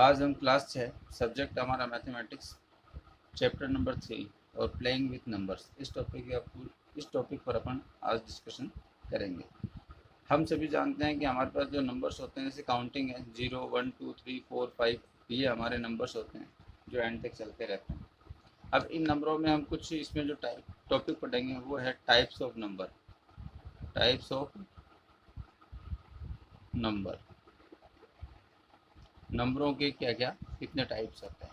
आज हम class 6 subject हमारा मैथमेटिक्स चैप्टर नंबर 3 और प्लेइंग विथ नंबर्स इस टॉपिक पर अपन आज डिस्कशन करेंगे। हम सभी जानते हैं कि हमारे पास जो नंबर्स होते हैं जैसे काउंटिंग है 0 1 2 3 4 5, ये हमारे नंबर्स होते हैं जो एंड तक चलते रहते हैं। अब इन नंबरों में हम कुछ इसमें जो टॉपिक पढ़ेंगे वो है types of number. Types of number, नंबरों के क्या क्या कितने टाइप्स होते हैं।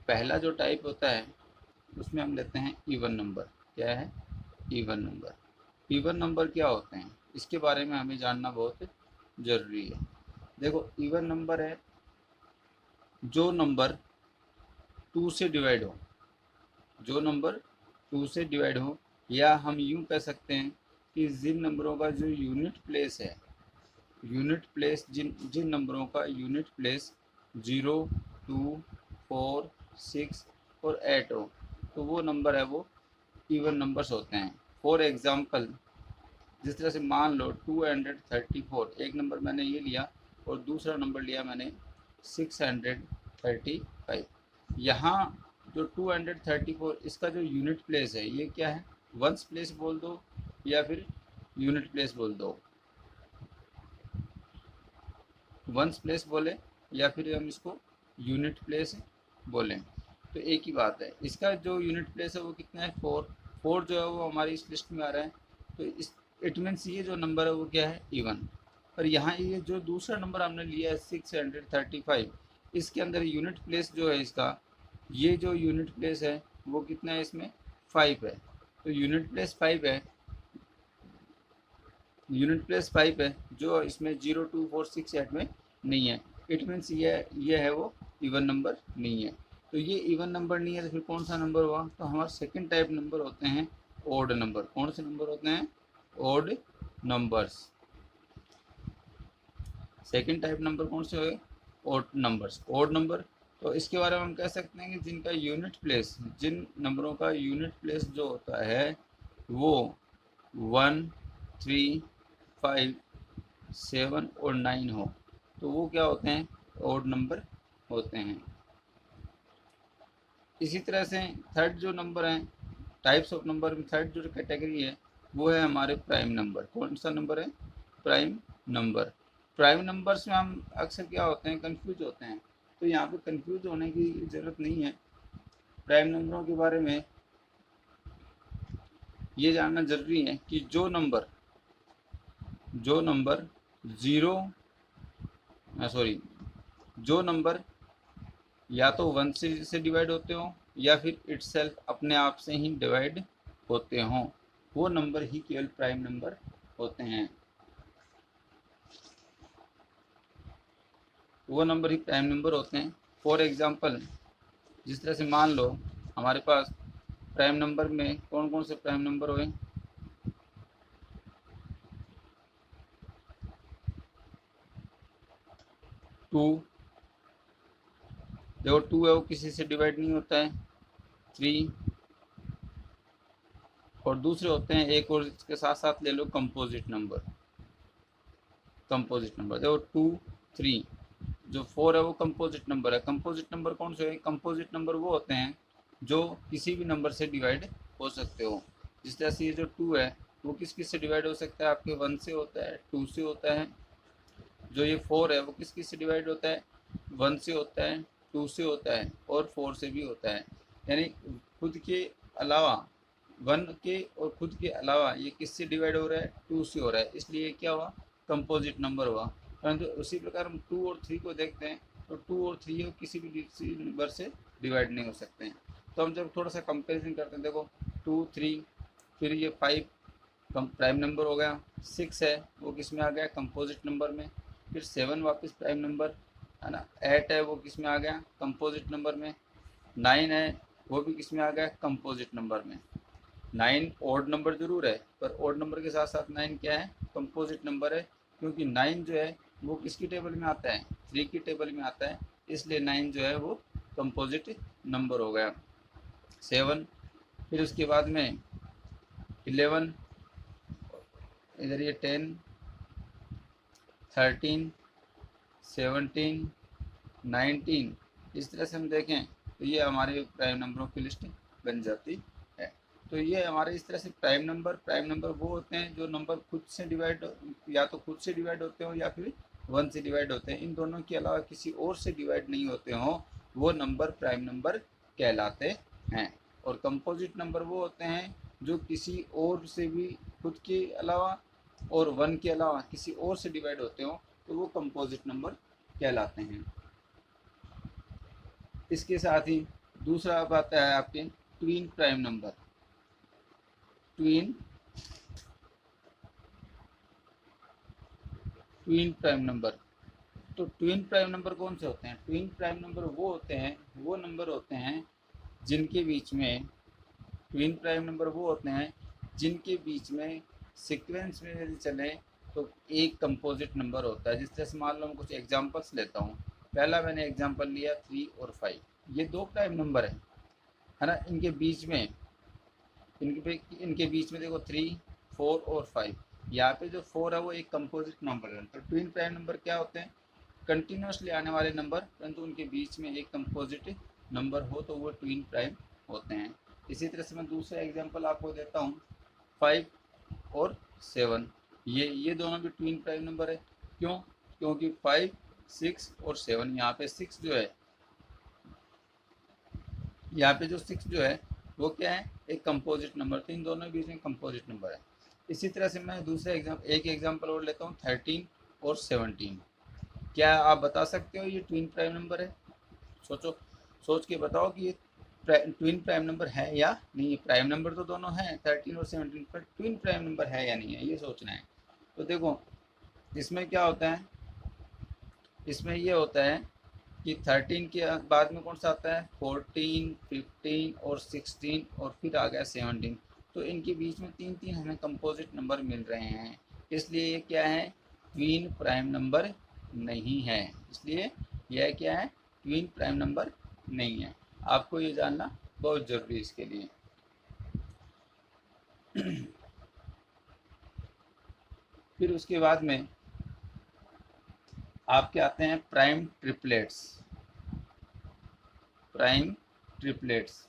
पहला जो टाइप होता है उसमें हम लेते हैं इवन नंबर। क्या है? Even number. इवन नंबर क्या होते हैं इसके बारे में हमें जानना बहुत ज़रूरी है। देखो, इवन नंबर है जो नंबर 2 से डिवाइड हो, जो नंबर 2 से डिवाइड हो, या हम यूं कह सकते हैं कि जिन नंबरों का जो यूनिट प्लेस है, यूनिट प्लेस जिन जिन नंबरों का यूनिट प्लेस 0 2 4 6 और 8 हो, तो वो नंबर है वो इवन नंबर्स होते हैं। फॉर एग्ज़ाम्पल, जिस तरह से मान लो 234, एक नंबर मैंने ये लिया और दूसरा नंबर लिया मैंने 635। यहाँ जो 234 इसका जो यूनिट प्लेस है ये क्या है? वंस प्लेस बोल दो या फिर यूनिट प्लेस बोल दो। वंस प्लेस बोले या फिर हम इसको यूनिट प्लेस बोलें तो एक ही बात है। इसका जो यूनिट प्लेस है वो कितना है? 4। 4 जो है वो हमारी इस लिस्ट में आ रहा है, तो इस इट मीन्स ये जो नंबर है वो क्या है? इवन। पर यहाँ ये जो दूसरा नंबर हमने लिया है 635, इसके अंदर यूनिट प्लेस जो है इसका, ये जो यूनिट प्लेस है वो कितना है? इसमें 5 है। तो यूनिट प्लेस 5 है, यूनिट प्लेस 5 है जो इसमें 0 2 4 6 8 में नहीं है। इट मीन्स ये है वो इवन नंबर नहीं है। तो ये इवन नंबर नहीं है तो फिर कौन सा नंबर हुआ? तो हमारा सेकंड टाइप नंबर होते हैं ओड नंबर। कौन से नंबर होते हैं? Odd numbers. Second type number कौन से हुए? Odd numbers. ओड नंबर, तो इसके बारे में हम कह सकते हैं कि जिनका यूनिट प्लेस, जिन नंबरों का यूनिट प्लेस जो होता है वो 1 3 5 7 और 9 हो, तो वो क्या होते हैं? ओड नंबर होते हैं। इसी तरह से थर्ड जो नंबर है टाइप्स ऑफ नंबर में, थर्ड जो कैटेगरी है वो है हमारे प्राइम नंबर। कौन सा नंबर है? Prime number. प्राइम नंबर्स में हम अक्सर क्या होते हैं? कंफ्यूज होते हैं। तो यहाँ पे कंफ्यूज होने की ज़रूरत नहीं है। प्राइम नंबरों के बारे में ये जानना ज़रूरी है कि जो नंबर ज़ीरो सॉरी जो नंबर या तो 1 से डिवाइड होते हो या फिर इटसेल्फ अपने आप से ही डिवाइड होते हों, वो नंबर ही केवल प्राइम नंबर होते हैं। वो नंबर ही प्राइम नंबर होते हैं। फॉर एग्जांपल, जिस तरह से मान लो हमारे पास प्राइम नंबर में कौन कौन से प्राइम नंबर हुए? 2, देखो 2 है वो किसी से डिवाइड नहीं होता है। 3, और दूसरे होते हैं एक और इसके साथ साथ ले लो कंपोजिट नंबर। कंपोजिट नंबर देखो 2 3, जो 4 है वो कंपोजिट नंबर है। कंपोजिट नंबर कौन से हैं? कंपोजिट नंबर वो होते हैं जो किसी भी नंबर से डिवाइड हो सकते हो। जिस तरह से ये जो 2 है वो किस किस से डिवाइड हो सकता है? आपके 1 से होता है, 2 से होता है। जो ये 4 है वो किस किस से डिवाइड होता है? 1 से होता है, 2 से होता है और 4 से भी होता है। यानी खुद के अलावा, 1 के और खुद के अलावा ये किससे डिवाइड हो रहा है? 2 से हो रहा है, इसलिए क्या हुआ? कंपोजिट नंबर हुआ। परंतु उसी प्रकार हम 2 और 3 को देखते हैं तो 2 और 3 किसी भी नंबर से डिवाइड नहीं हो सकते हैं। तो हम जब थोड़ा सा कंपेरिजन करते हैं, देखो 2 3, फिर ये 5 कम प्राइम नंबर हो गया, 6 है वो किस में आ गया? कंपोजिट नंबर में। फिर 7 वापस प्राइम नंबर है ना। 8 है वो किस में आ गया? कंपोजिट नंबर में। 9 है वो भी किस में आ गया? कंपोजिट नंबर में। 9 ओड नंबर जरूर है पर ओड नंबर के साथ साथ 9 क्या है? कंपोजिट नंबर है, क्योंकि 9 जो है वो किसकी टेबल में आता है? 3 की टेबल में आता है, इसलिए 9 जो है वो कंपोजिट नंबर हो गया। 7, फिर उसके बाद में 11, इधर ये 10 13 17 19, इस तरह से हम देखें तो ये हमारे प्राइम नंबरों की लिस्ट बन जाती है। तो ये हमारे इस तरह से प्राइम नंबर वो होते हैं जो नंबर खुद से डिवाइड, या तो खुद से डिवाइड होते हो या फिर 1 से डिवाइड होते हैं, इन दोनों के अलावा किसी और से डिवाइड नहीं होते हों, वो नंबर प्राइम नंबर कहलाते हैं। और कंपोजिट नंबर वो होते हैं जो किसी और से भी, खुद के अलावा और 1 के अलावा किसी और से डिवाइड होते हो, तो वो कंपोजिट नंबर कहलाते हैं। इसके साथ ही दूसरा अब आता है आपके twin prime number. Twin prime number. तो ट्विन प्राइम नंबर कौन से होते हैं? ट्विन प्राइम नंबर वो नंबर होते हैं जिनके बीच में, ट्विन प्राइम नंबर वो होते हैं जिनके बीच में सीक्वेंस में यदि चले तो एक कंपोजिट नंबर होता है। जिस तरह से मान लो मैं कुछ एग्जांपल्स लेता हूँ। पहला मैंने एग्जांपल लिया 3 और 5, ये 2 प्राइम नंबर है ना। इनके बीच में देखो 3, 4 और 5, यहाँ पे जो 4 है वो एक कंपोजिट नंबर है। तो ट्विन प्राइम नंबर क्या होते हैं? कंटिन्यूसली आने वाले नंबर, परंतु उनके बीच में एक कंपोजिट नंबर हो तो वो ट्विन प्राइम होते हैं। इसी तरह से मैं दूसरा एग्जांपल आपको देता हूँ, 5 और 7, ये दोनों भी ट्विन प्राइम नंबर है। क्यों? क्योंकि 5, 6 और 7, यहाँ पे 6 जो है, यहाँ पे जो 6 जो है वो क्या है? एक कंपोजिट नंबर। तो इन दोनों के बीच में कंपोजिट नंबर है। इसी तरह से मैं दूसरा एक एग्जांपल और लेता हूँ, 13 और 17। क्या आप बता सकते हो ये ट्विन प्राइम नंबर है? सोच के बताओ कि ये ट्विन प्राइम नंबर है या नहीं है। प्राइम नंबर तो दोनों हैं 13 और 17, पर ट्विन प्राइम नंबर है या नहीं है, ये सोचना है। तो देखो इसमें क्या होता है, इसमें ये होता है कि 13 के बाद में कौन सा आता है? 14, 15 और 16 और फिर आ गया 17। तो इनके बीच में 3 हमें कंपोजिट नंबर मिल रहे हैं, इसलिए ये क्या है? ट्विन प्राइम नंबर नहीं है। इसलिए यह क्या है? ट्विन प्राइम नंबर नहीं है। आपको ये जानना बहुत ज़रूरी है इसके लिए। फिर उसके बाद में आपके आते हैं prime triplets. Prime triplets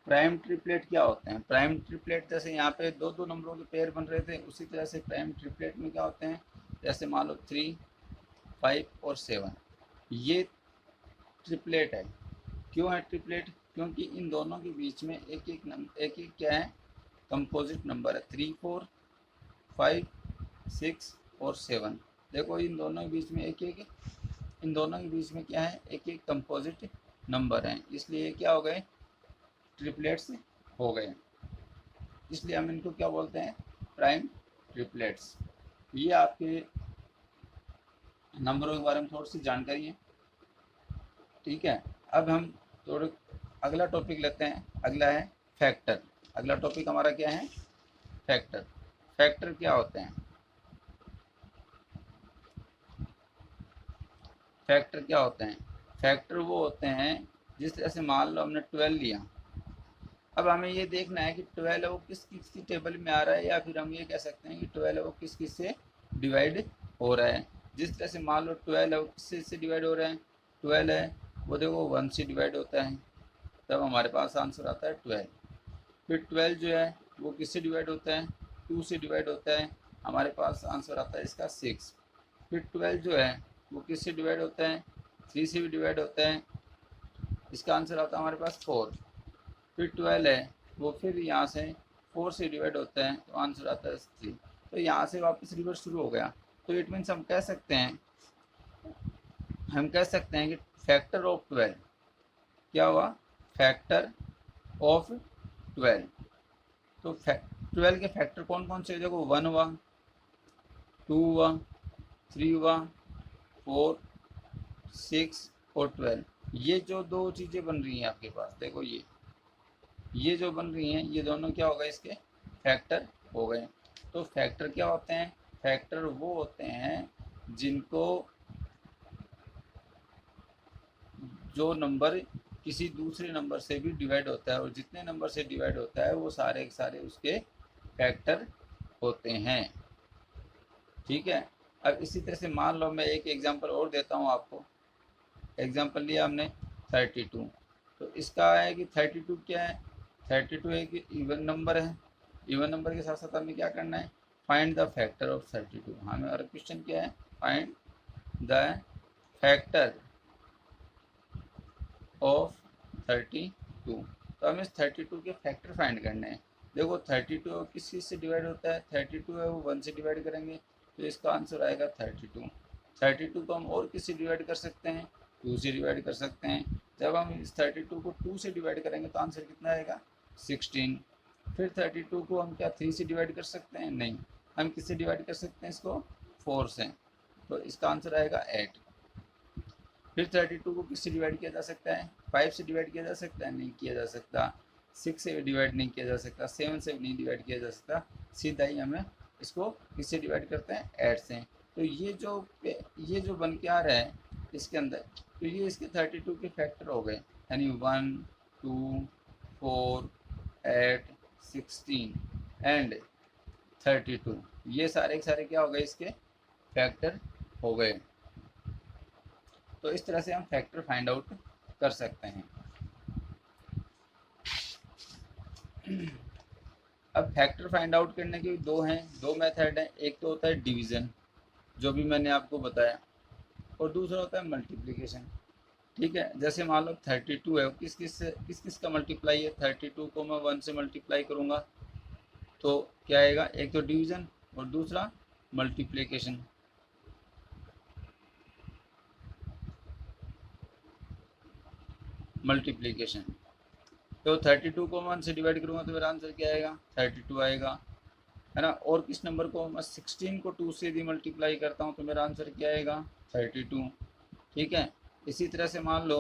prime triplet क्या होते हैं? प्राइम ट्रिपलेट जैसे यहाँ पे दो नंबरों के पेयर बन रहे थे, उसी तरह से प्राइम ट्रिपलेट में क्या होते हैं? जैसे मान लो 3, 5 और 7, ये ट्रिपलेट है। क्यों है ट्रिपलेट? क्योंकि इन दोनों के बीच में एक एक क्या है? कंपोजिट नंबर है। 3, 4, 5, 6 और 7। देखो इन दोनों के बीच में इन दोनों के बीच में क्या है? एक एक कंपोजिट नंबर है, इसलिए क्या हो गए? ट्रिपलेट्स हो गए। इसलिए हम इनको क्या बोलते हैं? Prime triplets. ये आपके नंबरों के बारे में थोड़ी सी जानकारी है, ठीक है। अब हम थोड़े अगला टॉपिक लेते हैं। अगला है फैक्टर। अगला टॉपिक हमारा क्या है? फैक्टर। फैक्टर क्या होते हैं? फैक्टर क्या होते हैं? फैक्टर वो होते हैं, जिस तरह से मान लो हमने 12 लिया, अब हमें ये देखना है कि 12 है वो किस किस की टेबल में आ रहा है, या फिर हम ये कह सकते हैं कि 12 है वो किस किस से डिवाइड हो रहा है। जिस तरह से मान लो 12 है वो किससे डिवाइड हो रहा है? 12 है वो देखो 1 से डिवाइड होता है, तब हमारे पास आंसर आता है 12। फिर 12 जो है वो किससे डिवाइड होता है? 2 से डिवाइड होता है, हमारे पास आंसर आता है इसका 6। फिर 12 जो है वो किससे डिवाइड होता है? 3 से भी डिवाइड होता है, इसका आंसर आता है हमारे पास 4। फिर 12 है वो फिर यहाँ से 4 से डिवाइड होता है, तो आंसर आता है 3। तो यहाँ से वापस रिवर्स शुरू हो गया। तो इट मीन्स हम कह सकते हैं कि फैक्टर ऑफ 12 क्या हुआ? Factor of 12। तो 12 के फैक्टर कौन कौन से? देखो 1 हुआ, 2 हुआ, 3 हुआ, 4, 6 और 12। ये जो दो चीज़ें बन रही हैं आपके पास, देखो ये जो बन रही हैं, ये दोनों क्या हो गए? इसके फैक्टर हो गए। तो फैक्टर क्या होते हैं? फैक्टर वो होते हैं जिनको, जो नंबर किसी दूसरे नंबर से भी डिवाइड होता है, और जितने नंबर से डिवाइड होता है वो सारे के सारे उसके फैक्टर होते हैं, ठीक है। अब इसी तरह से मान लो मैं एक एग्जांपल और देता हूँ आपको। एग्जांपल लिया हमने 32, तो इसका है कि 32 क्या है, 32 एक इवन नंबर है। इवन नंबर के साथ साथ हमें क्या करना है, फाइंड द फैक्टर ऑफ 32। हमें और क्वेश्चन क्या है, फाइंड द फैक्टर ऑफ 32। तो हमें 32 के फैक्टर फाइंड करने हैं। देखो 32 किस चीज़ से डिवाइड होता है, 32 है वो 1 से डिवाइड करेंगे, तो इसका आंसर आएगा 32। 32 को हम और किस से डिवाइड कर सकते हैं, 2 से डिवाइड कर सकते हैं। जब हम इस 32 को 2 से डिवाइड करेंगे तो आंसर कितना आएगा, 16। फिर 32 को हम क्या 3 से डिवाइड कर सकते हैं, नहीं। हम किससे डिवाइड कर सकते हैं इसको, 4 से, तो इसका आंसर आएगा 8। फिर 32 को किससे डिवाइड किया जा सकता है, 5 से डिवाइड किया जा सकता है, नहीं किया जा सकता। 6 से डिवाइड नहीं किया जा सकता, 7 से नहीं डिवाइड किया जा सकता। सीधा ही हमें इसको किससे डिवाइड करते हैं, 8 से। तो ये जो बन के आ रहा है इसके अंदर, तो ये इसके 32 के फैक्टर हो गए, यानी 1, 2, 4, 8, 16 एंड 32। ये सारे के सारे क्या हो गए, इसके फैक्टर हो गए। तो इस तरह से हम फैक्टर फाइंड आउट कर सकते हैं। अब फैक्टर फाइंड आउट करने के दो मेथड हैं। एक तो होता है डिवीज़न, जो भी मैंने आपको बताया, और दूसरा होता है मल्टीप्लिकेशन। ठीक है, जैसे मान लो 32 है, किस किस का मल्टीप्लाई है, 32 को मैं 1 से मल्टीप्लाई करूँगा तो क्या आएगा, एक तो डिवीज़न और दूसरा मल्टीप्लिकेशन। मल्टीप्लिकेशन तो 32 को 1 से डिवाइड करूँगा तो मेरा आंसर क्या आएगा, 32 आएगा, है ना। और किस नंबर को मैं 16 को 2 से यदि मल्टीप्लाई करता हूँ तो मेरा आंसर क्या आएगा, 32। ठीक है, इसी तरह से मान लो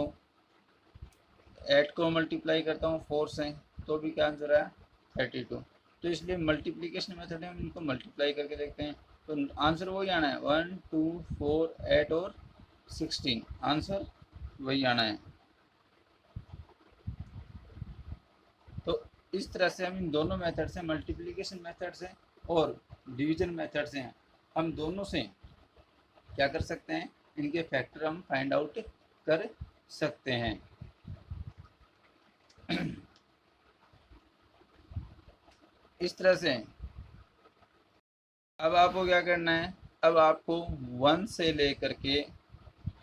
8 को मल्टीप्लाई करता हूँ 4 से तो भी क्या आंसर आया, 32। तो इसलिए मल्टीप्लिकेशन मेथड है, हम इनको मल्टीप्लाई करके देखते हैं तो आंसर वही आना है, 1, 2, 4, 8 और 16, आंसर वही आना है। तो इस तरह से हम इन दोनों मेथड से, मल्टीप्लिकेशन मेथड से और डिवीजन मेथड से, हम दोनों से क्या कर सकते हैं, इनके फैक्टर हम फाइंड आउट कर सकते हैं। इस तरह से अब आपको क्या करना है, अब आपको 1 से लेकर के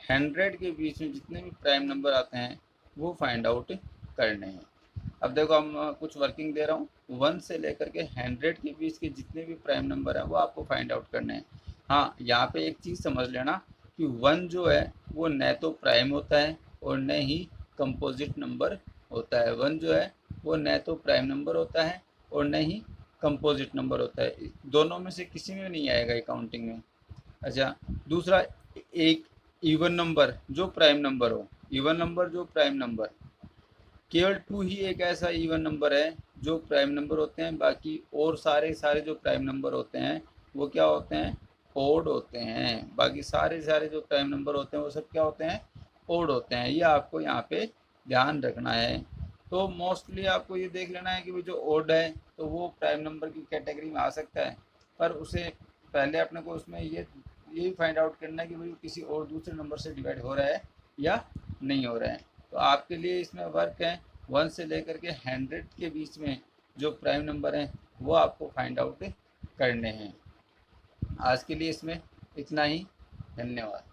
100 के बीच में जितने भी प्राइम नंबर आते हैं वो फाइंड आउट करने हैं। अब देखो हम कुछ वर्किंग दे रहा हूँ, 1 से लेकर के 100 के बीच के जितने भी प्राइम नंबर हैं वो आपको फाइंड आउट करने हैं। हाँ, यहाँ पे एक चीज़ समझ लेना कि 1 जो है वो न तो प्राइम होता है और न ही कंपोजिट नंबर होता है। 1 जो है वो न तो प्राइम नंबर होता है और न ही कंपोजिट नंबर होता है, दोनों में से किसी में नहीं आएगा काउंटिंग में। अच्छा, दूसरा, एक इवन नंबर जो प्राइम नंबर हो, इवन नंबर जो प्राइम नंबर, केवल 2 ही एक ऐसा इवन नंबर है जो प्राइम नंबर होते हैं, बाकी और सारे जो प्राइम नंबर होते हैं वो क्या होते हैं, ओड होते हैं। बाकी सारे जो प्राइम नंबर होते हैं वो सब क्या होते हैं, ओड होते हैं। ये आपको यहाँ पे ध्यान रखना है। तो मोस्टली आपको ये देख लेना है कि वो जो ओड है तो वो प्राइम नंबर की कैटेगरी में आ सकता है, पर उसे पहले अपने को उसमें यही फाइंड आउट करना है कि भाई किसी और दूसरे नंबर से डिवाइड हो रहा है या नहीं हो रहा है। तो आपके लिए इसमें वर्क है 1 से लेकर के 100 के बीच में जो प्राइम नंबर हैं वो आपको फाइंड आउट करने हैं। आज के लिए इसमें इतना ही, धन्यवाद।